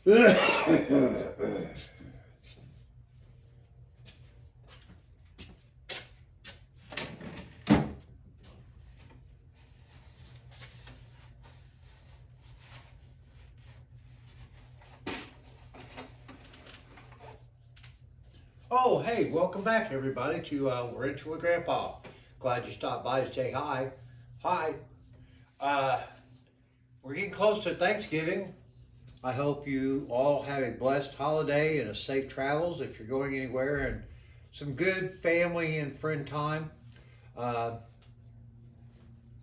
Oh, hey, welcome back everybody to Differential with Grandpa. Glad you stopped by to say hi. Hi. Uh, we're getting close to Thanksgiving. I hope you all have a blessed holiday and a safe travels if you're going anywhere, and some good family and friend time. Uh,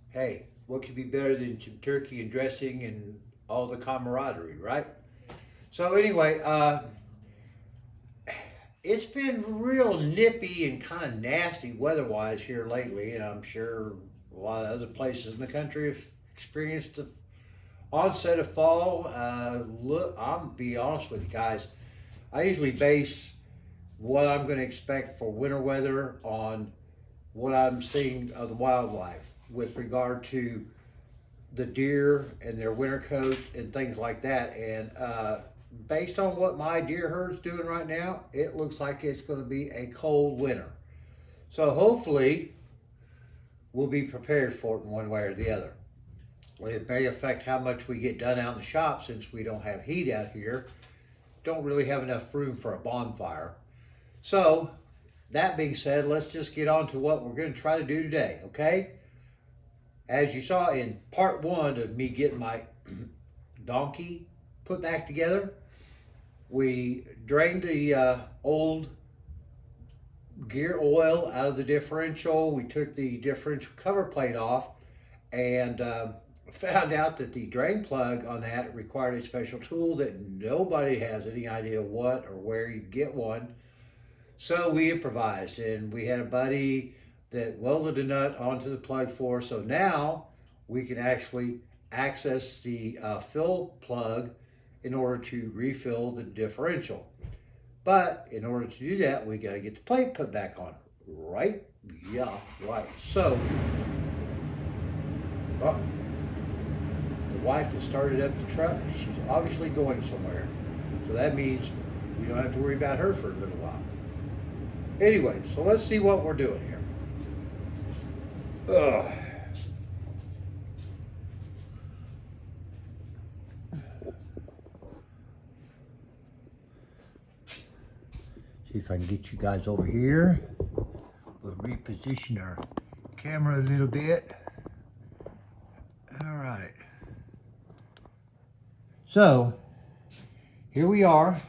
hey, what could be better than some turkey and dressing and all the camaraderie, right? So anyway, it's been real nippy and kind of nasty weather-wise here lately, and I'm sure a lot of other places in the country have experienced the onset of fall. Look, I'm gonna be honest with you guys. I usually base what I'm going to expect for winter weather on what I'm seeing of the wildlife with regard to the deer and their winter coat and things like that. And based on what my deer herd's doing right now, it looks like it's going to be a cold winter. So hopefully we'll be prepared for it in one way or the other. It may affect how much we get done out in the shop since we don't have heat out here. Don't really have enough room for a bonfire. So that being said, let's just get on to what we're going to try to do today, okay? As you saw in part one of me getting my donkey put back together, we drained the old gear oil out of the differential. We took the differential cover plate off and found out that the drain plug on that required a special tool that nobody has any idea what or where you get one. So we improvised, and we had a buddy that welded a nut onto the plug for us. So now we can actually access the fill plug in order to refill the differential. But in order to do that, we got to get the plate put back on, right? Yeah, right. So the wife has started up the truck. She's obviously going somewhere. So that means we don't have to worry about her for a little while. Anyway, so let's see what we're doing here. Ugh. See if I can get you guys over here. We'll reposition our camera a little bit. All right. So, here we are.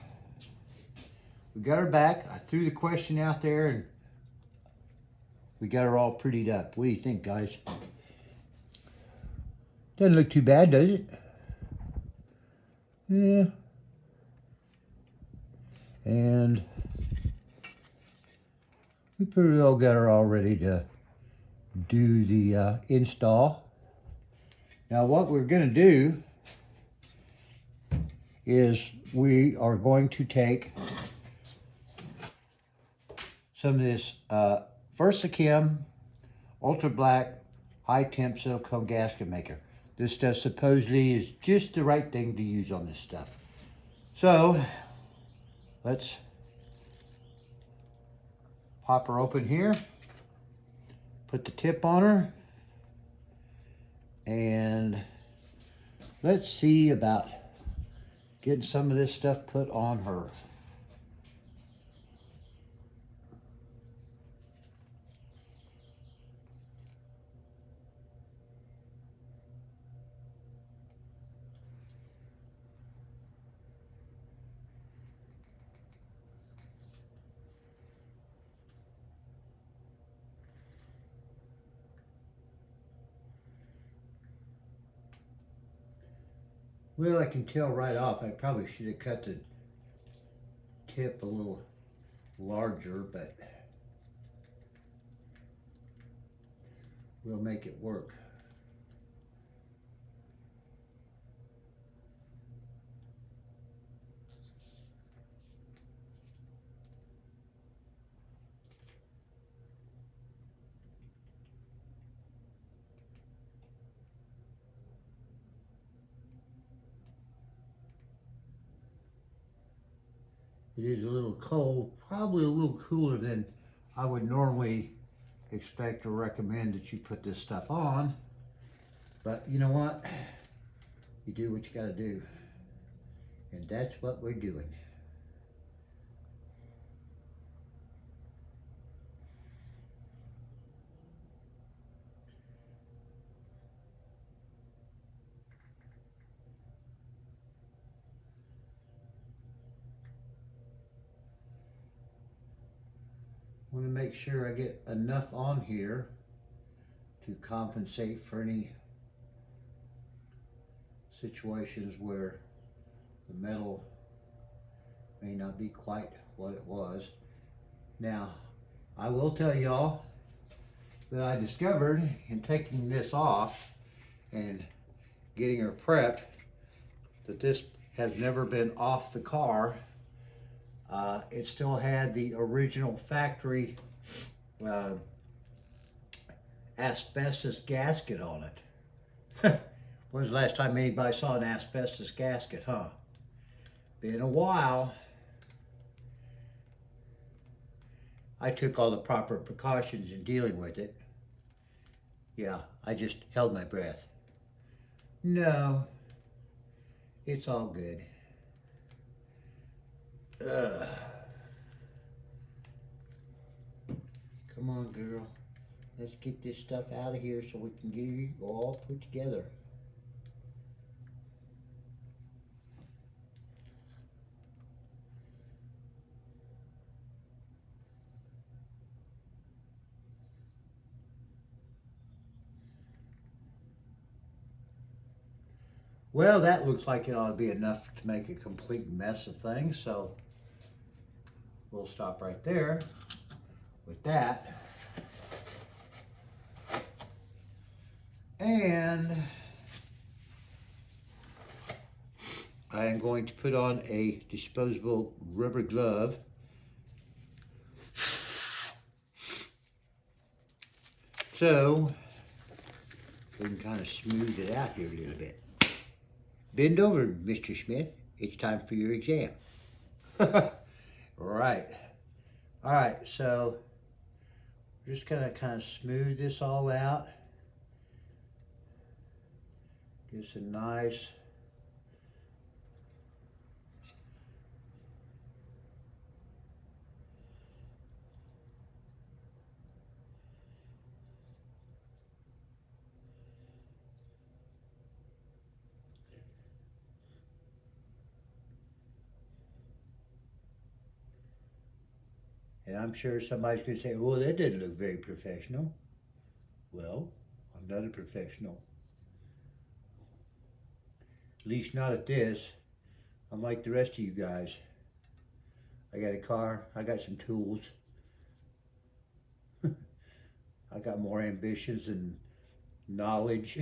We got her back. I threw the question out there and we got her all prettied up. What do you think, guys? Doesn't look too bad, does it? Yeah. And we pretty well got her all ready to do the install. Now what we're going to do is we are going to take some of this Versachem Ultra Black High Temp Silicone Gasket Maker. This stuff supposedly is just the right thing to use on this stuff. So let's pop her open here, put the tip on her, and let's see about getting some of this stuff put on her. Well, I can tell right off, I probably should have cut the tip a little larger, but we'll make it work. It is a little cold, probably a little cooler than I would normally expect or recommend that you put this stuff on. But you know what? You do what you gotta do. And that's what we're doing. I want to make sure I get enough on here to compensate for any situations where the metal may not be quite what it was. Now, I will tell y'all that I discovered in taking this off and getting her prepped that this has never been off the car. It still had the original factory asbestos gasket on it. When was the last time anybody saw an asbestos gasket, huh? Been a while. I took all the proper precautions in dealing with it. Yeah, I just held my breath. No, it's all good. Come on, girl. Let's get this stuff out of here so we can get you all put together. Well, that looks like it ought to be enough to make a complete mess of things, so we'll stop right there with that. And I am going to put on a disposable rubber glove. So we can kind of smooth it out here a little bit. Bend over, Mr. Smith. It's time for your exam. Right. All right, so we're just gonna kind of smooth this all out. Give us a nice and I'm sure somebody's gonna say, oh, that didn't look very professional. Well, I'm not a professional. At least not at this. I'm like the rest of you guys. I got a car, I got some tools. I got more ambitions and knowledge.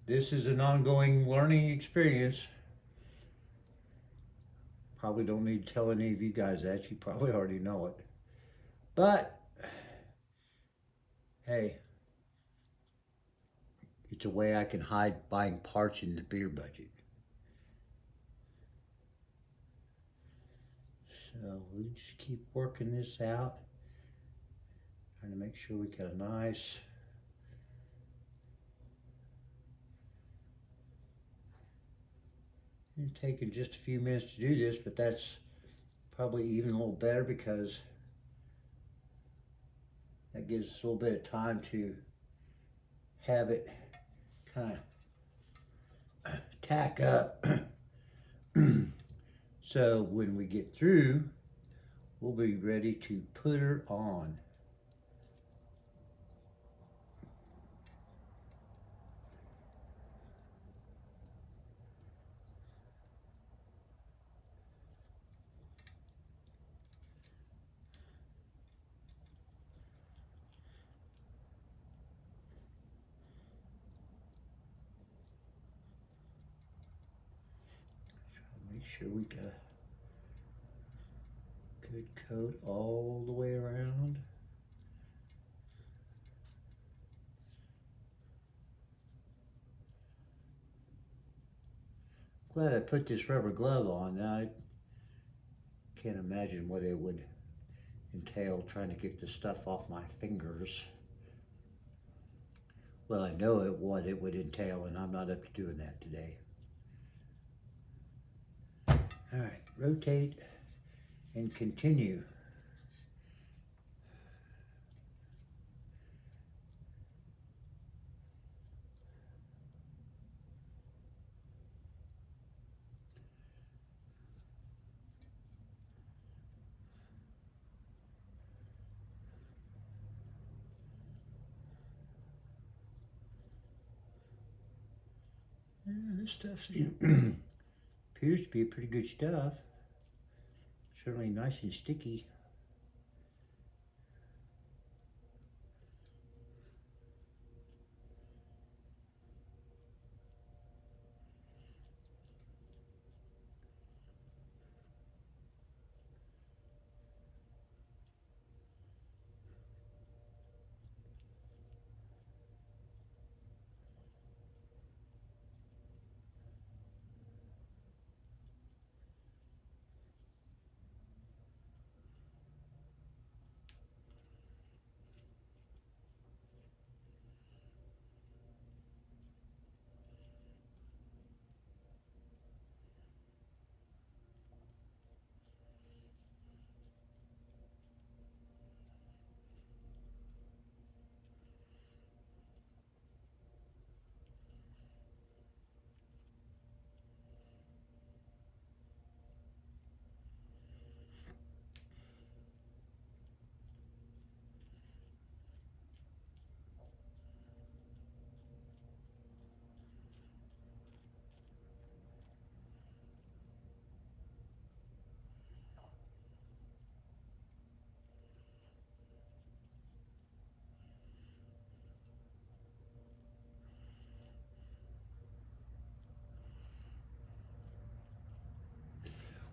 This is an ongoing learning experience. Probably don't need to tell any of you guys that. You probably already know it. But, hey, it's a way I can hide buying parts in the beer budget. So we just keep working this out. Trying to make sure we got a nice it's taking just a few minutes to do this, but that's probably even a little better because that gives us a little bit of time to have it kind of tack up. So when we get through, we'll be ready to put her on. Make sure we got a good coat all the way around. Glad I put this rubber glove on. Now I can't imagine what it would entail trying to get the stuff off my fingers. Well, I know what it would entail, and I'm not up to doing that today. All right, rotate and continue. Yeah, this stuff appears to be pretty good stuff. Certainly nice and sticky.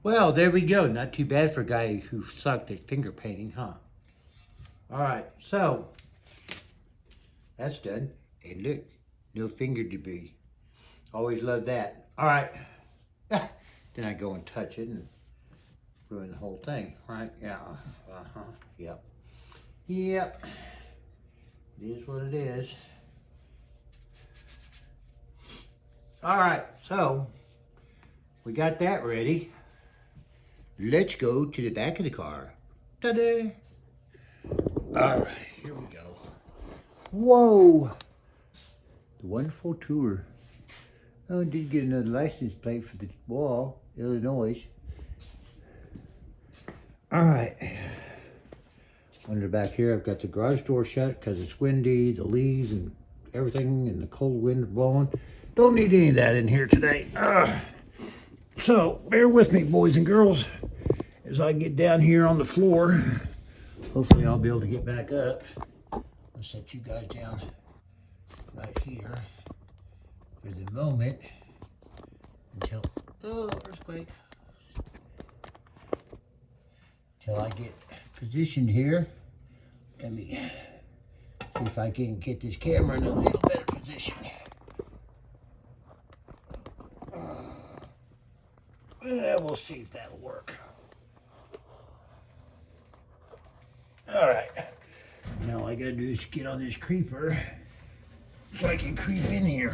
Well, there we go. Not too bad for a guy who sucked at finger painting, huh? All right, so that's done. And look, no finger debris. Always love that. All right. Then I go and touch it and ruin the whole thing, right? Yeah. Uh-huh. Yep. Yep. It is what it is. All right, so we got that ready. Let's go to the back of the car. Ta-da! All right, here we go. Whoa! The wonderful tour. Oh, I did get another license plate for the wall, Illinois. All right. Under back here, I've got the garage door shut because it's windy, the leaves and everything, and the cold wind blowing. Don't need any of that in here today. So, bear with me, boys and girls, as I get down here on the floor. Hopefully I'll be able to get back up. I'll set you guys down right here for the moment until, earthquake. Until I get positioned here. Let me see if I can get this camera in a little better position. We'll see if that'll work. All right. Now all I gotta do is get on this creeper so I can creep in here.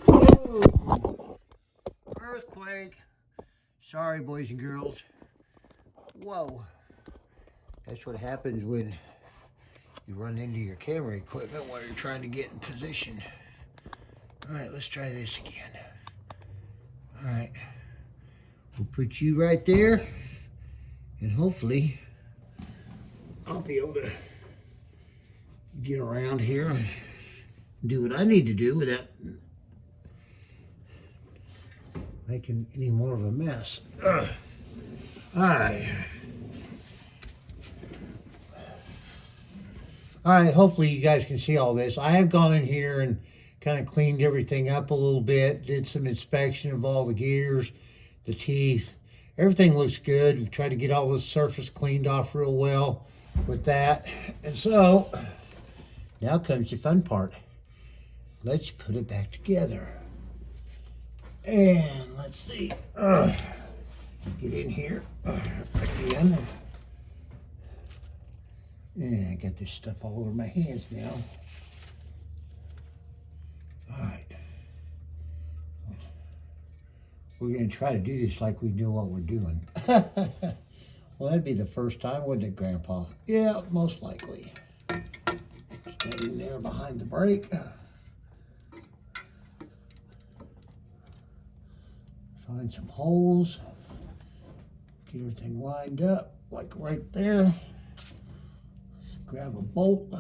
Whoa. Earthquake. Sorry, boys and girls. Whoa. That's what happens when you run into your camera equipment while you're trying to get in position. All right, let's try this again. All right, we'll put you right there, and hopefully I'll be able to get around here and do what I need to do without making any more of a mess. All right. All right, hopefully you guys can see all this. I have gone in here and kind of cleaned everything up a little bit, did some inspection of all the gears, the teeth. Everything looks good. We tried to get all the surface cleaned off real well with that. And so, now comes the fun part. Let's put it back together. And let's see. Get in here again. Yeah, I got this stuff all over my hands now. All right. We're going to try to do this like we know what we're doing. Well, that'd be the first time, wouldn't it, Grandpa? Yeah, most likely. Get in there behind the brake. Find some holes. Get everything lined up, like right there. Grab a bolt.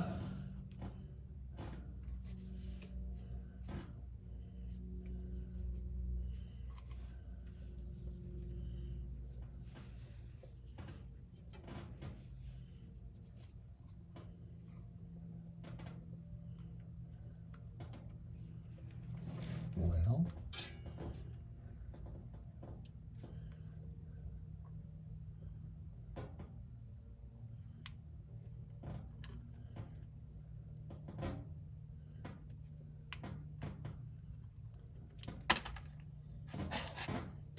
Well,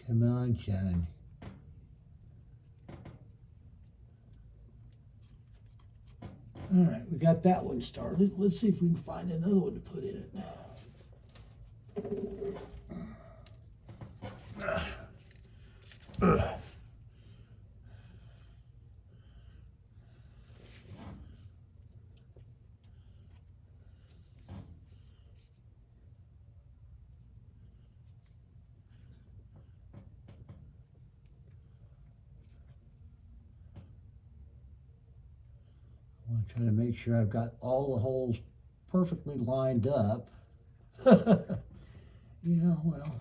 come on, John. All right, we got that one started. Let's see if we can find another one to put in it. I'm trying to make sure I've got all the holes perfectly lined up. Yeah, well.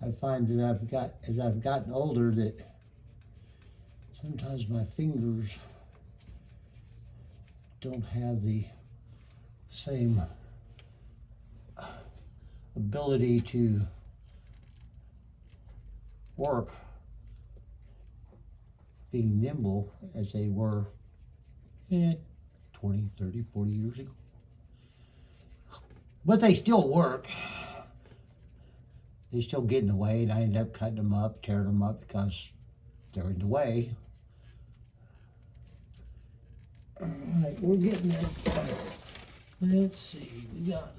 I find that as I've gotten older, that sometimes my fingers don't have the same ability to work being nimble as they were 20, 30, 40 years ago. But they still work. They still get in the way, and I end up cutting them up, tearing them up because they're in the way. All right, we're getting there. Let's see, we got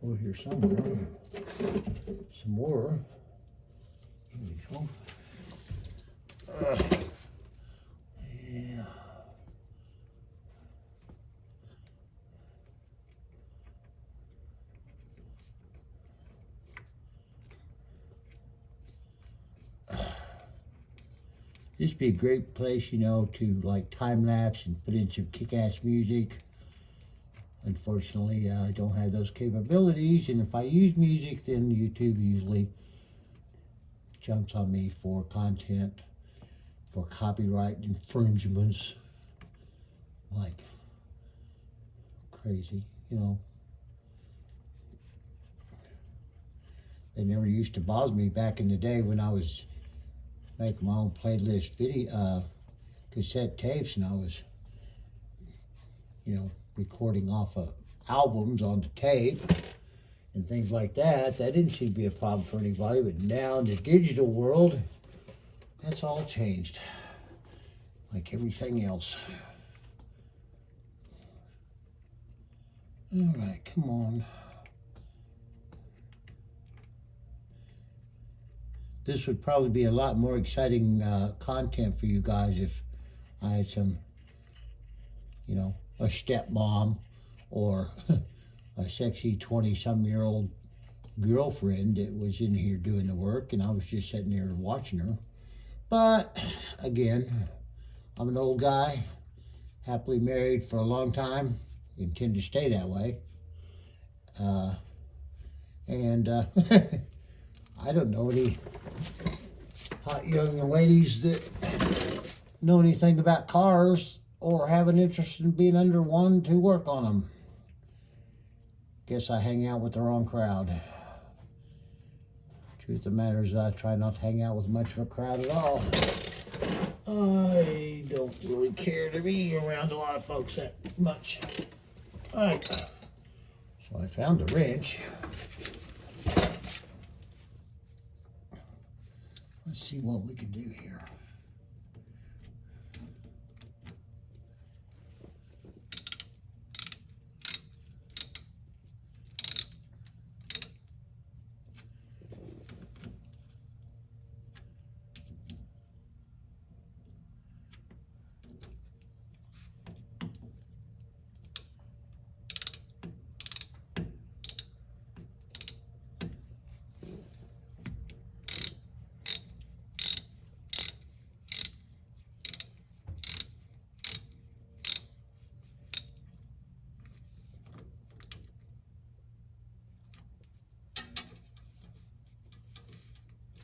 over here somewhere. Some more. Here we go. Yeah. This would be a great place, you know, to like time lapse and put in some kick-ass music. Unfortunately, I don't have those capabilities, and if I use music, then YouTube usually jumps on me for content, for copyright infringements, like crazy, you know. They never used to bother me back in the day when I was making my own playlist video, cassette tapes, and I was, you know, recording off of albums on the tape and things like that. That didn't seem to be a problem for anybody, but now in the digital world, that's all changed, like everything else. All right, come on. This would probably be a lot more exciting content for you guys if I had some, you know, a stepmom or a sexy 20-some-year-old girlfriend that was in here doing the work, and I was just sitting there watching her. But again, I'm an old guy, happily married for a long time, intend to stay that way. I don't know any hot young ladies that know anything about cars or have an interest in being under one to work on them. Guess I hang out with the wrong crowd. Truth of the matter is, I try not to hang out with much of a crowd at all. I don't really care to be around a lot of folks that much. Alright, so I found a wrench. Let's see what we can do here.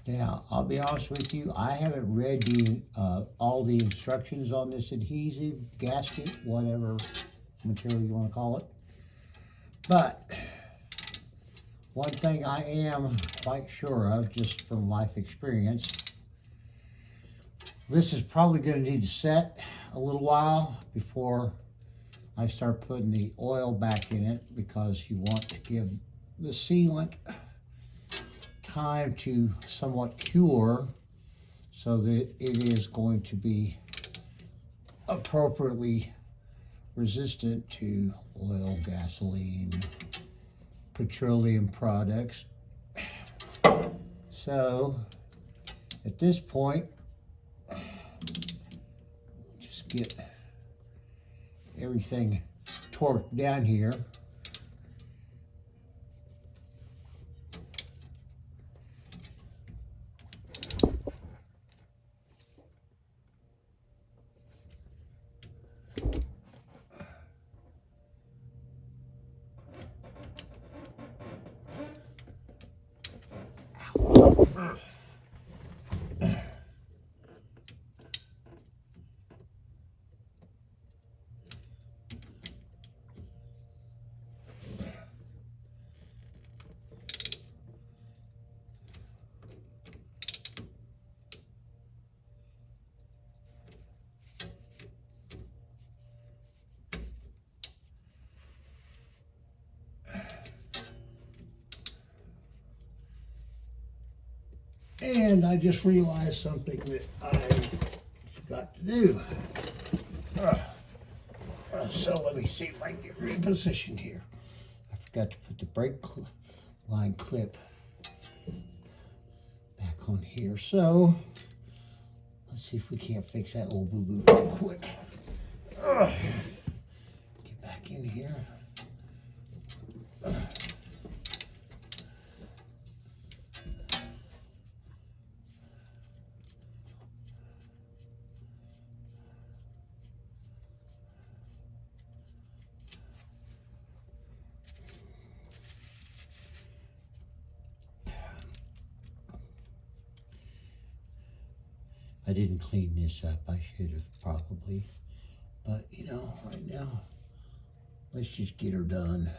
Now, I'll be honest with you, I haven't read all the instructions on this adhesive, gasket, whatever material you want to call it. But one thing I am quite sure of, just from life experience, this is probably going to need to set a little while before I start putting the oil back in it, because you want to give the sealant time to somewhat cure so that it is going to be appropriately resistant to oil, gasoline, petroleum products. So at this point, just get everything torqued down here. And I just realized something that I forgot to do. So let me see if I can get repositioned here. I forgot to put the brake line clip back on here. So let's see if we can't fix that little boo-boo real quick. Get back in here. I didn't clean this up. I should have probably. But, you know, right now, let's just get her done.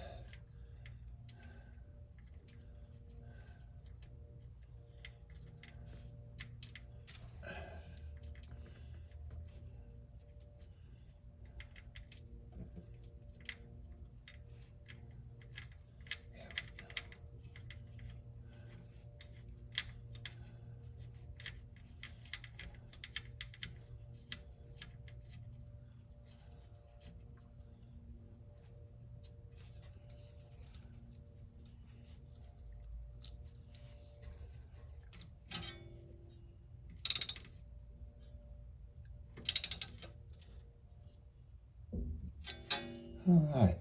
All right.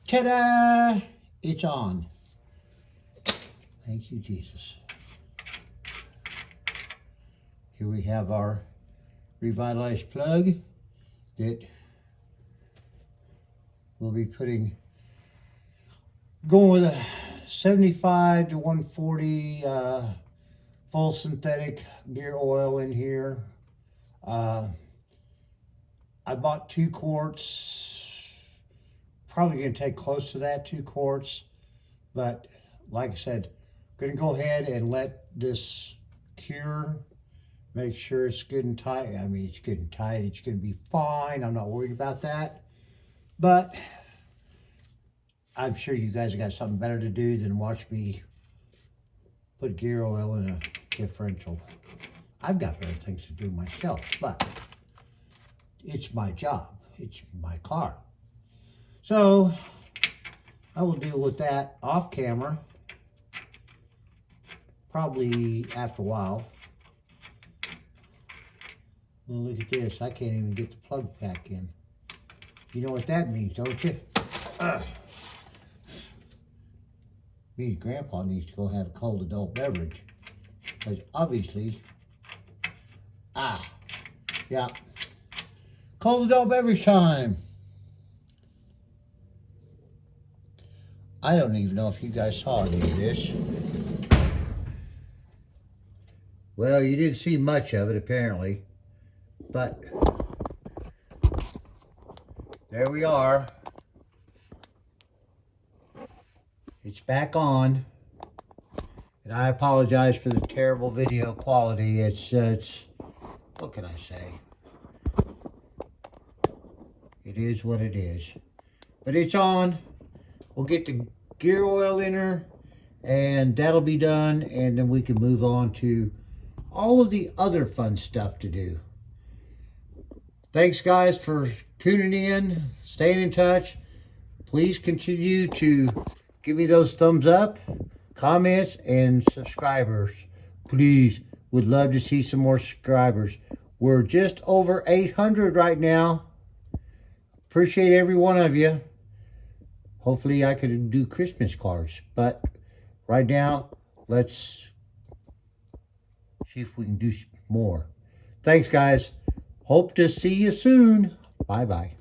Ta-da! It's on. Thank you, Jesus. Here we have our revitalized plug. that we'll be going with a 75 to 140 full synthetic gear oil in here. I bought 2 quarts, probably going to take close to that, 2 quarts, but like I said, I'm going to go ahead and let this cure, make sure it's good and tight. I mean, it's good and tight, it's going to be fine, I'm not worried about that, but I'm sure you guys have got something better to do than watch me put gear oil in a differential. I've got better things to do myself, but it's my job. It's my car. So I will deal with that off camera, probably after a while. Well, look at this. I can't even get the plug back in. You know what that means, don't you? Means Grandpa needs to go have a cold adult beverage. Because obviously, yeah. Cold adult beverage time. I don't even know if you guys saw any of this. Well, you didn't see much of it apparently, but there we are. It's back on, and I apologize for the terrible video quality. It's what can I say? It is what it is. But it's on. We'll get the gear oil in her, and that'll be done, and then we can move on to all of the other fun stuff to do. Thanks, guys, for tuning in, staying in touch. Please continue to give me those thumbs up, comments, and subscribers. Please, would love to see some more subscribers. We're just over 800 right now. Appreciate every one of you. Hopefully I could do Christmas cards, but right now, let's see if we can do more. Thanks, guys. Hope to see you soon. Bye-bye.